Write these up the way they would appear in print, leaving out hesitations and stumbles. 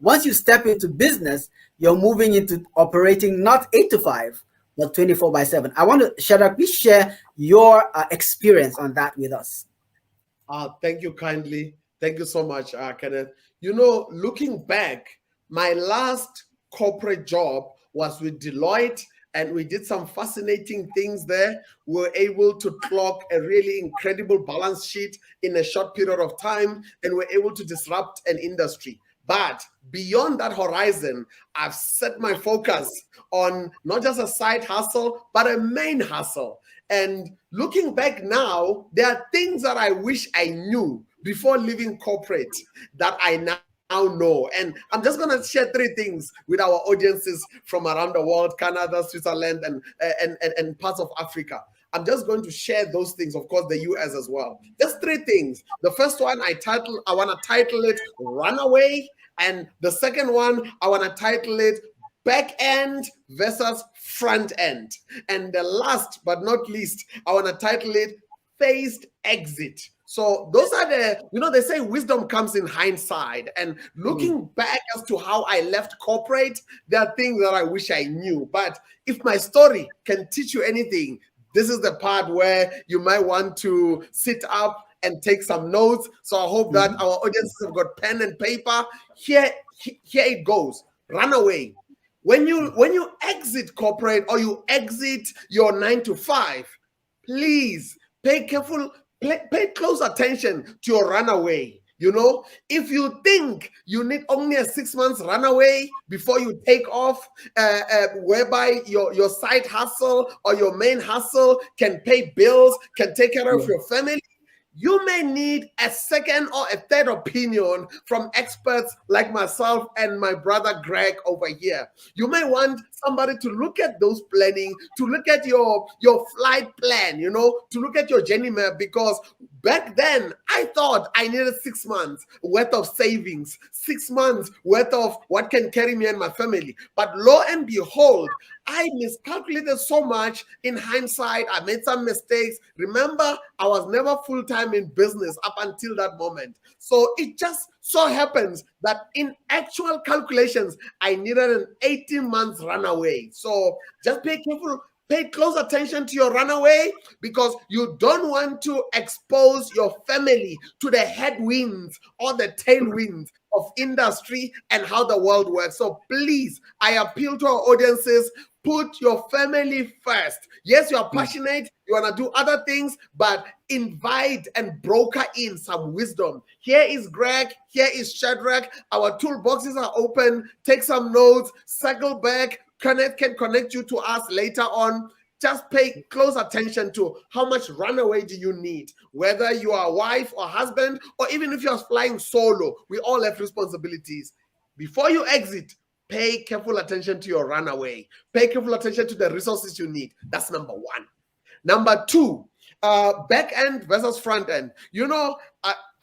once you step into business, you're moving into operating not 8 to 5, but 24/7. I want to, Shadrack, please share your experience on that with us. Thank you kindly. Thank you so much, Kenneth. You know, looking back, my last corporate job was with Deloitte, and we did some fascinating things there. We were able to clock a really incredible balance sheet in a short period of time, and we're able to disrupt an industry. But beyond that horizon, I've set my focus on not just a side hustle, but a main hustle. And looking back now, there are things that I wish I knew before leaving corporate that I now know. And I'm just going to share 3 things with our audiences from around the world, Canada, Switzerland, and parts of Africa. I'm just going to share those things, of course, the US as well. Just 3 things. The first one I want to title it Runaway. And the second one, I want to title it Back End versus Front End. And the last but not least, I want to title it Phased Exit. So those are they say wisdom comes in hindsight. And looking back as to how I left corporate, there are things that I wish I knew. But if my story can teach you anything, this is the part where you might want to sit up and take some notes. So I hope that our audiences have got pen and paper. Here it goes. Runaway. When you exit corporate or you exit your 9 to 5, please pay close attention to your runaway. You know, if you think you need only a 6 months runaway before you take off, whereby your side hustle or your main hustle can pay bills, can take care of your family, you may need a second or a third opinion from experts like myself and my brother Greg over here. You may want somebody to look at those planning, to look at your flight plan, to look at your journey map, because back then I thought I needed 6 months worth of savings, 6 months worth of what can carry me and my family. But lo and behold, I miscalculated so much. In hindsight, I made some mistakes. Remember, I was never full-time in business up until that moment. So it just so happens that in actual calculations, I needed an 18 months runaway. So just pay close attention to your runaway, because you don't want to expose your family to the headwinds or the tailwinds of industry and how the world works. So please, I appeal to our audiences, put your family first. Yes, you are passionate, you want to do other things, but invite and broker in some wisdom. Here is Greg, here is Shadrack. Our toolboxes are open. Take some notes, circle back. Connect can connect you to us later on. Just pay close attention to how much runaway do you need, whether you are a wife or husband, or even if you're flying solo. We all have responsibilities. Before you exit, pay careful attention to your runaway. Pay careful attention to the resources you need. That's number 1. Number 2, back end versus front end.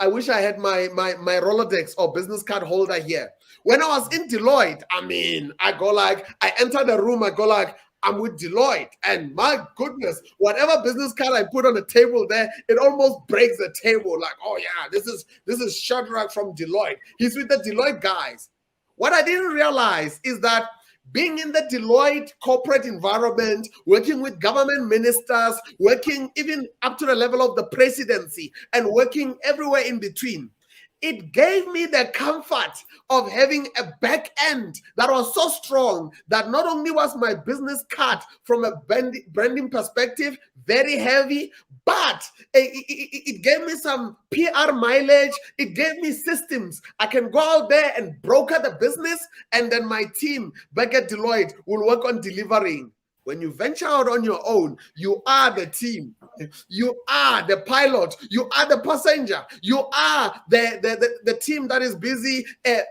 I wish I had my Rolodex or business card holder here. When I was in Deloitte, I enter the room, I go like, I'm with Deloitte, and my goodness, whatever business card I put on the table there, it almost breaks the table. Like, oh yeah, this is Shadrack from Deloitte. He's with the Deloitte guys. What I didn't realize is that being in the Deloitte corporate environment, working with government ministers, working even up to the level of the presidency, and working everywhere in between, it gave me the comfort of having a back end that was so strong that not only was my business card from a branding perspective very heavy, but it gave me some PR mileage. It gave me systems. I can go out there and broker the business, and then my team back at Deloitte will work on delivering. When you venture out on your own, you are the team. You are the pilot. You are the passenger. You are the team that is busy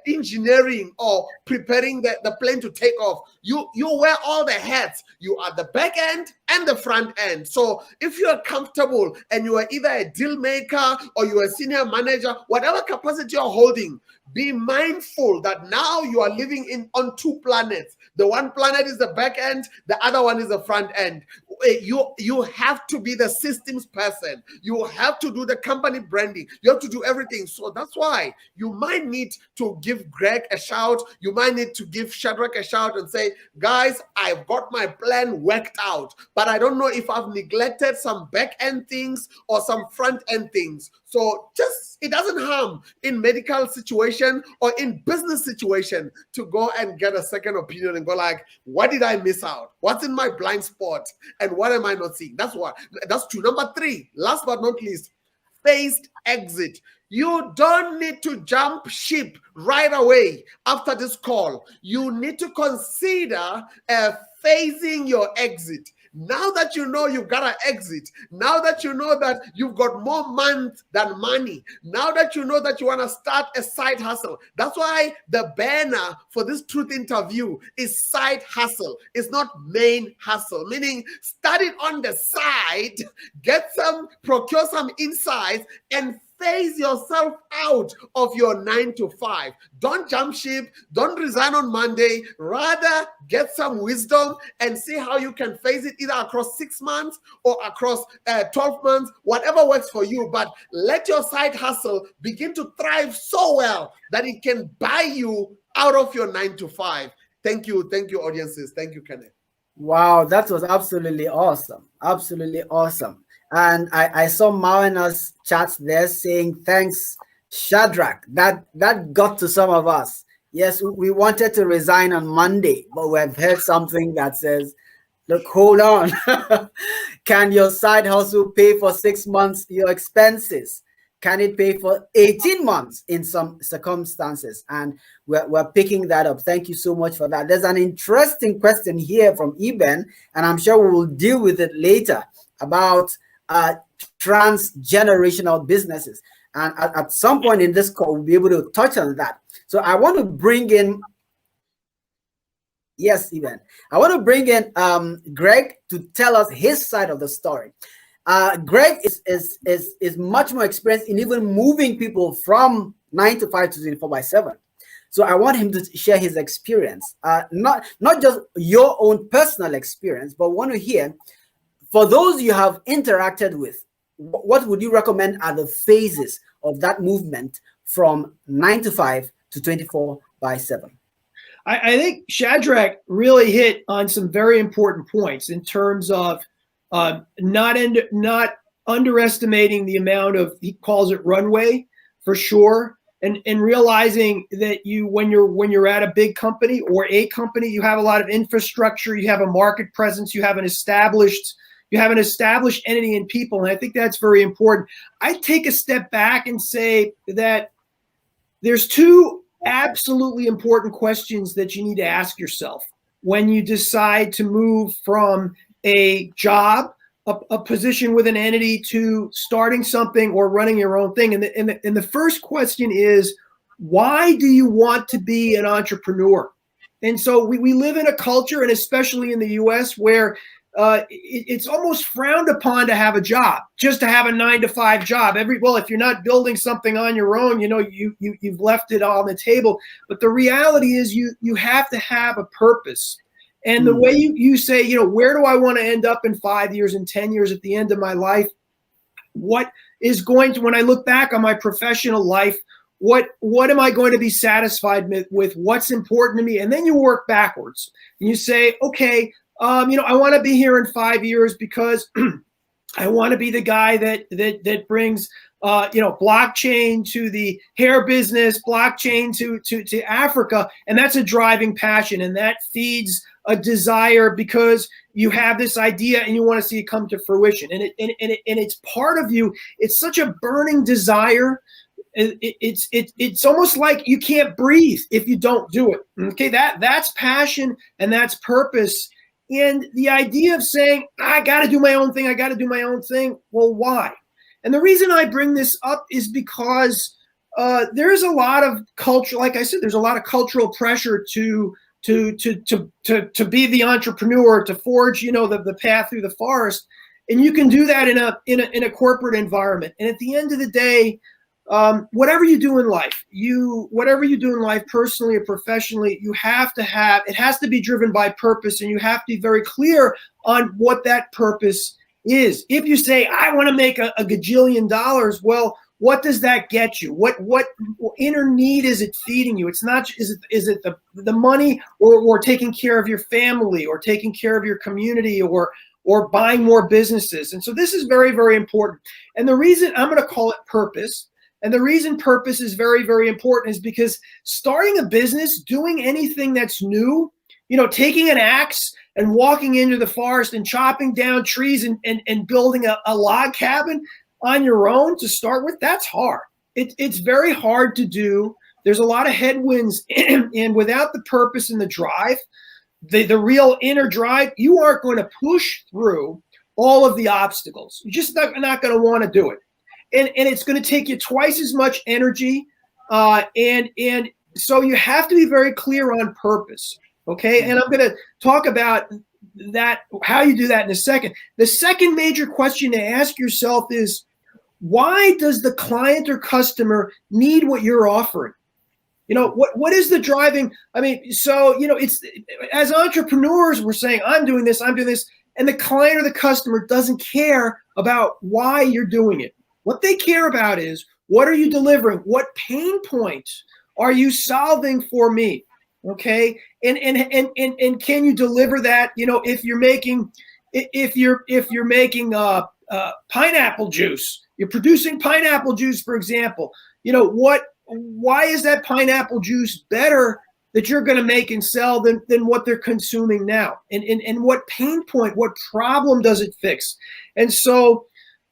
engineering or preparing the plane to take off. You wear all the hats. You are the back end and the front end. So if you are comfortable and you are either a deal maker or you are a senior manager, whatever capacity you're holding, be mindful that now you are living on two planets. The one planet is the back end, the other one is the front end. You have to be the systems person. You have to do the company branding. You have to do everything. So that's why you might need to give Greg a shout. You might need to give Shadrack a shout and say, guys, I've got my plan worked out, but I don't know if I've neglected some back end things or some front end things. So just, it doesn't harm in medical situation or in business situation to go and get a second opinion and go like, what did I miss out? What's in my blind spot? And what am I not seeing? That's two. Number 3, last but not least, phased exit. You don't need to jump ship right away after this call. You need to consider phasing your exit. Now that you know you've got to exit, now that you know that you've got more months than money, now that you know that you want to start a side hustle, that's why the banner for this truth interview is side hustle. It's not main hustle, meaning start it on the side, procure some insights, and phase yourself out of your 9 to 5. Don't jump ship. Don't resign on Monday. Rather, get some wisdom and see how you can phase it either across 6 months or across 12 months, whatever works for you. But let your side hustle begin to thrive so well that it can buy you out of your 9 to 5. Thank you. Thank you, audiences. Thank you, Kenneth. Wow, that was absolutely awesome. Absolutely awesome. And I saw Marina's chats there saying, thanks, Shadrack. That got to some of us. Yes, we wanted to resign on Monday, but we've heard something that says, look, hold on. Can your side hustle pay for 6 months your expenses? Can it pay for 18 months in some circumstances? And we're picking that up. Thank you so much for that. There's an interesting question here from Eben, and I'm sure we will deal with it later, about transgenerational businesses. And at some point in this call, we'll be able to touch on that. So I want to bring in, yes, Eben, I want to bring in Greg to tell us his side of the story. Greg is much more experienced in even moving people from 9 to 5 to 24/7. So I want him to share his experience, not just your own personal experience, but want to hear, for those you have interacted with, what would you recommend are the phases of that movement from 9 to 5 to 24/7? I think Shadrack really hit on some very important points in terms of not underestimating the amount of, he calls it runway, for sure, and realizing that when you're at a big company or a company, you have a lot of infrastructure, you have a market presence, you have an established entity in people, and I think that's very important. I take a step back and say that there's 2 absolutely important questions that you need to ask yourself when you decide to move from a job, a position with an entity, to starting something or running your own thing. And the first question is, why do you want to be an entrepreneur? And so we live in a culture, and especially in the US, where it's almost frowned upon to have a job, just to have a 9 to 5 job. If you're not building something on your own, you've left it on the table. But the reality is you have to have a purpose. And the way you say, where do I want to end up in 5 years and 10 years at the end of my life? What is going to, when I look back on my professional life, what am I going to be satisfied with? What's important to me? And then you work backwards. And you say, okay, I want to be here in 5 years because I want to be the guy that brings blockchain to the hair business, blockchain to Africa, and that's a driving passion, and that feeds a desire because you have this idea and you want to see it come to fruition, and it's part of you. It's such a burning desire. It's almost like you can't breathe if you don't do it. Okay, that's passion and that's purpose. And the idea of saying, I got to do my own thing, I got to do my own thing. Well, why? And the reason I bring this up is because there's a lot of culture, like I said, there's a lot of cultural pressure to be the entrepreneur, to forge, the path through the forest. And you can do that in a corporate environment. And at the end of the day, whatever you do in life, personally or professionally, it has to be driven by purpose, and you have to be very clear on what that purpose is. If you say, I want to make a gajillion dollars, well, what does that get you? What inner need is it feeding you? It's not, is it the money, or taking care of your family, or taking care of your community, or buying more businesses? And so this is very, very important. And the reason I'm going to call it purpose, and the reason purpose is very, very important, is because starting a business, doing anything that's new, taking an axe and walking into the forest and chopping down trees and building a log cabin on your own to start with, that's hard. It's very hard to do. There's a lot of headwinds, and without the purpose and the drive, the real inner drive, you aren't going to push through all of the obstacles. You're just not going to want to do it. And it's going to take you twice as much energy. And so you have to be very clear on purpose. Okay. And I'm going to talk about that, how you do that in a second. The second major question to ask yourself is, why does the client or customer need what you're offering? What is the driving? I mean, so, it's, as entrepreneurs, we're saying, I'm doing this, and the client or the customer doesn't care about why you're doing it. What they care about is, what are you delivering? What pain point are you solving for me? Okay. And can you deliver that? If you're making pineapple juice, you're producing pineapple juice, for example, why is that pineapple juice better that you're going to make and sell than what they're consuming now? And what pain point, what problem does it fix? And so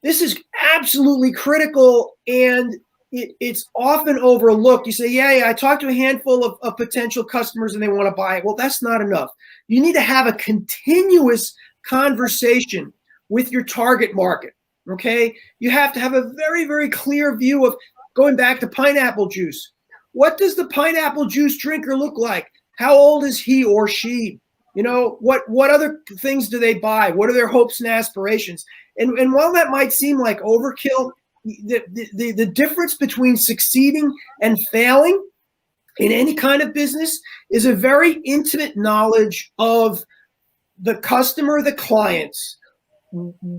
this is absolutely critical, and it's often overlooked. You say, yeah, I talked to a handful of potential customers and they want to buy it. Well, that's not enough. You need to have a continuous conversation with your target market, okay? You have to have a very, very clear view of, going back to pineapple juice, what does the pineapple juice drinker look like? How old is he or she? What other things do they buy? What are their hopes and aspirations? And while that might seem like overkill, the difference between succeeding and failing in any kind of business is a very intimate knowledge of the customer, the clients,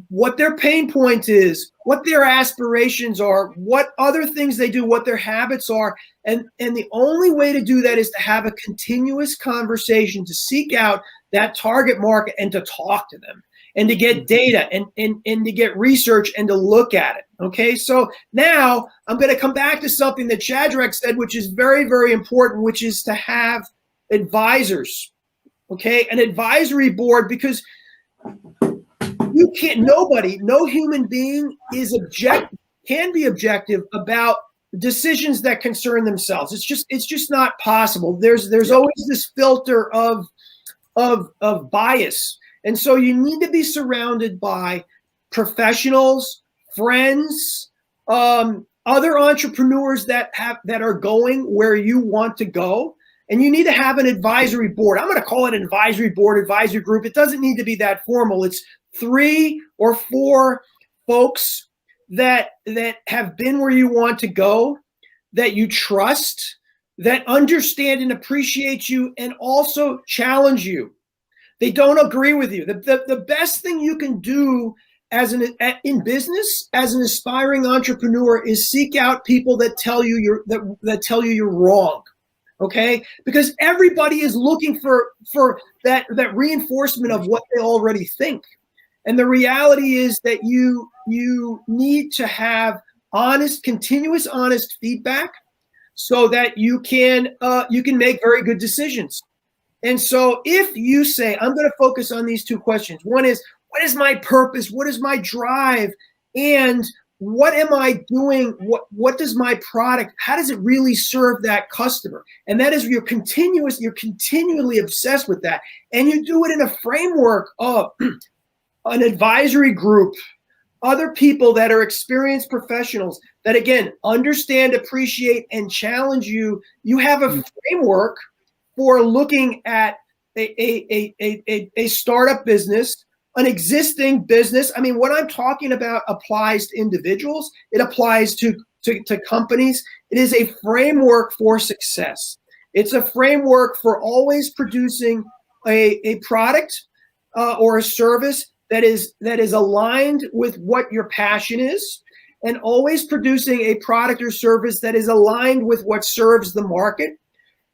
what their pain point is, what their aspirations are, what other things they do, what their habits are. And the only way to do that is to have a continuous conversation, to seek out that target market and to talk to them, and to get data and to get research and to look at it. Okay, so now I'm going to come back to something that Shadrack said, which is very, very important, which is to have advisors. Okay, an advisory board, because you can't, no human being can be objective about decisions that concern themselves. It's just not possible. There's always this filter of bias. And so you need to be surrounded by professionals, friends, other entrepreneurs that are going where you want to go. And you need to have an advisory board. I'm going to call it an advisory board, advisory group. It doesn't need to be that formal. It's 3 or 4 folks that have been where you want to go, that you trust, that understand and appreciate you, and also challenge you. They don't agree with you. The best thing you can do in business as an aspiring entrepreneur is seek out people that tell you you're wrong. Okay, because everybody is looking for that reinforcement of what they already think. And the reality is that you need to have continuous honest feedback, so that you can make very good decisions. And so if you say, I'm going to focus on these 2 questions. One is, what is my purpose? What is my drive? And what am I doing? What does my product, how does it really serve that customer? And that is, you're continually obsessed with that. And you do it in a framework of an advisory group, other people that are experienced professionals that, again, understand, appreciate, and challenge you. You have a framework for looking at a startup business, an existing business. I mean, what I'm talking about applies to individuals. It applies to to companies. It is a framework for success. It's a framework for always producing a product or a service that is aligned with what your passion is, and always producing a product or service that is aligned with what serves the market.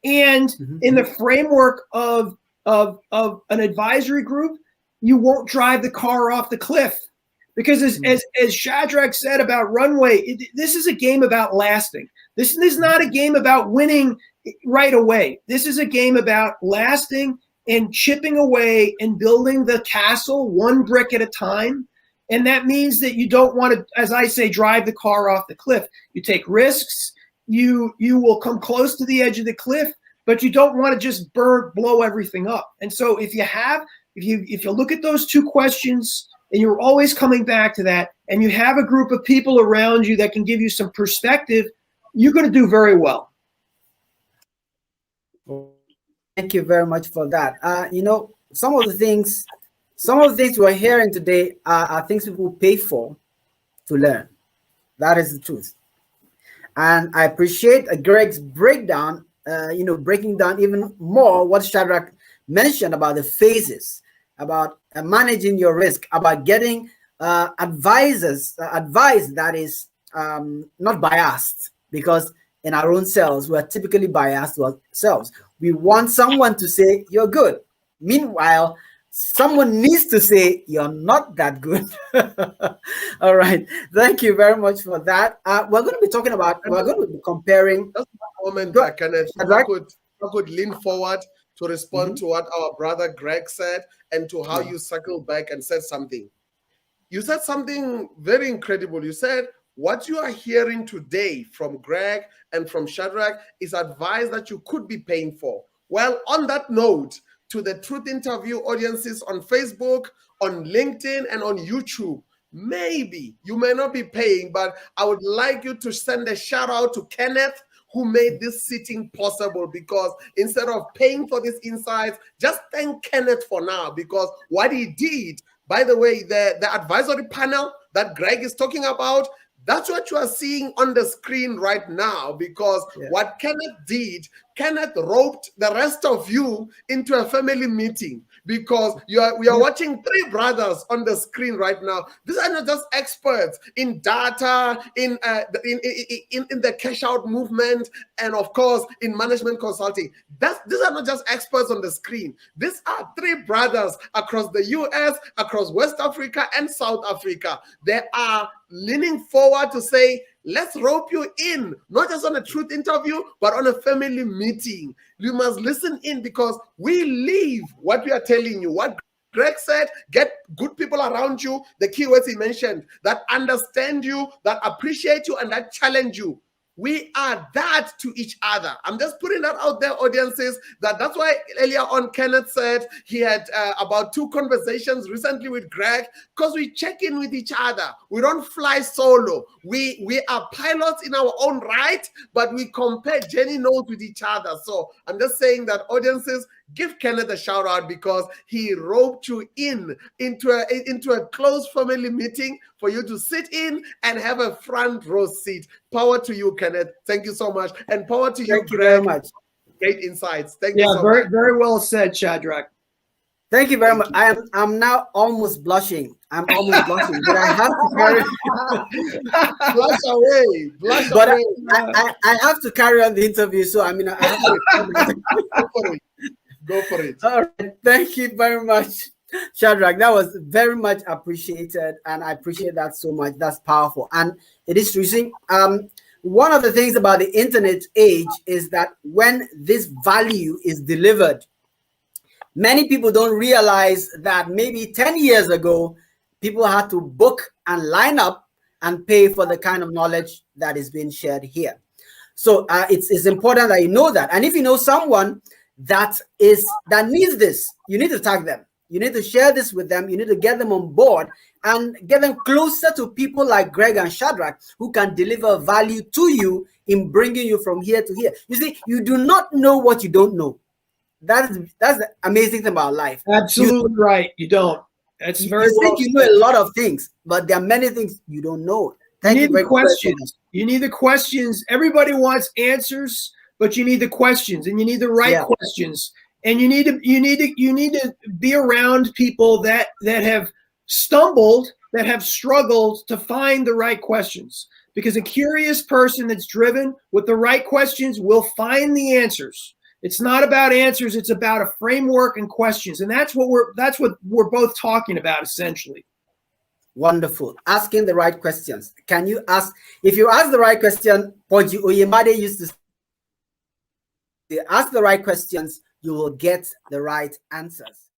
And in the framework of an advisory group, you won't drive the car off the cliff. Because as Shadrack said about Runway, this is a game about lasting. This is not a game about winning right away. This is a game about lasting and chipping away and building the castle one brick at a time. And that means that you don't want to, as I say, drive the car off the cliff. You take risks. You will come close to the edge of the cliff, but you don't want to just blow everything up. And so if you look at those two questions, and you're always coming back to that, and you have a group of people around you that can give you some perspective, you're going to do very well. Thank you very much for that. Some of the things we're hearing today are things people pay for to learn. That is the truth. And I appreciate Greg's breakdown, breaking down even more what Shadrack mentioned about the phases, about managing your risk, about getting advice that is not biased, because in our own selves, we're typically biased to ourselves. We want someone to say you're good. Meanwhile, someone needs to say you're not that good. All right. Thank you very much for that. We're going to be comparing. Just a moment, Kenneth. I could lean forward to respond to what our brother Greg said and to how you circled back and said something. You said something very incredible. You said what you are hearing today from Greg and from Shadrack is advice that you could be paying for. Well, on that note, to the Truth Interview audiences on Facebook, on LinkedIn, and on YouTube, maybe you may not be paying, but I would like you to send a shout out to Kenneth, who made this sitting possible, because instead of paying for these insights, just thank Kenneth for now, because what he did, by the way, the advisory panel that Greg is talking about, that's what you are seeing on the screen right now, because what Kenneth did, Kenneth roped the rest of you into a family meeting, because we are watching three brothers on the screen right now. These are not just experts in data, in the cash out movement, and of course in management consulting. These are not just experts on the screen. These are three brothers across the US, across West Africa and South Africa. They are leaning forward to say, let's rope you in, not just on a truth interview, but on a family meeting. You must listen in, because we live what we are telling you. What Greg said, get good people around you, the keywords he mentioned, that understand you, that appreciate you, and that challenge you. We are that to each other. I'm just putting that out there, audiences. That's why earlier on Kenneth said he had about 2 conversations recently with Greg, because we check in with each other. We don't fly solo. We are pilots in our own right, but we compare journey notes with each other. So I'm just saying that, audiences, give Kenneth a shout out, because he roped you into a close family meeting for you to sit in and have a front row seat. Power to you, Kenneth. Thank you so much. And power to you, Thank you Greg. very much. Great insights. Thank you so very, much. very well said, Shadrack. Thank you very much. I'm now almost blushing. But I have to carry. Blush away. But I have to carry on the interview. So I have to. Go for it. All right. Thank you very much, Shadrack. That was very much appreciated, and I appreciate that so much. That's powerful, and it is true. One of the things about the internet age is that when this value is delivered, many people don't realize that maybe 10 years ago, people had to book and line up and pay for the kind of knowledge that is being shared here. So it's important that you know that. And if you know someone that needs this, you need to tag them. You need to share this with them. You need to get them on board and get them closer to people like Greg and Shadrack, who can deliver value to you in bringing you from here to here. You see, you do not know what you don't know. That's the amazing thing about life. Absolutely right. You don't. That's very you think you know a lot of things, but there are many things you don't know. Thank you you need very the much. questions. You need the questions. Everybody wants answers, but you need the questions, and you need the right questions. And you need to be around people that have stumbled, that have struggled to find the right questions. Because a curious person that's driven with the right questions will find the answers. It's not about answers, it's about a framework and questions. And that's what we're both talking about essentially. Wonderful. Asking the right questions. Can you ask, if you ask the right question, Poji Uyemade used to say, ask the right questions, you will get the right answers.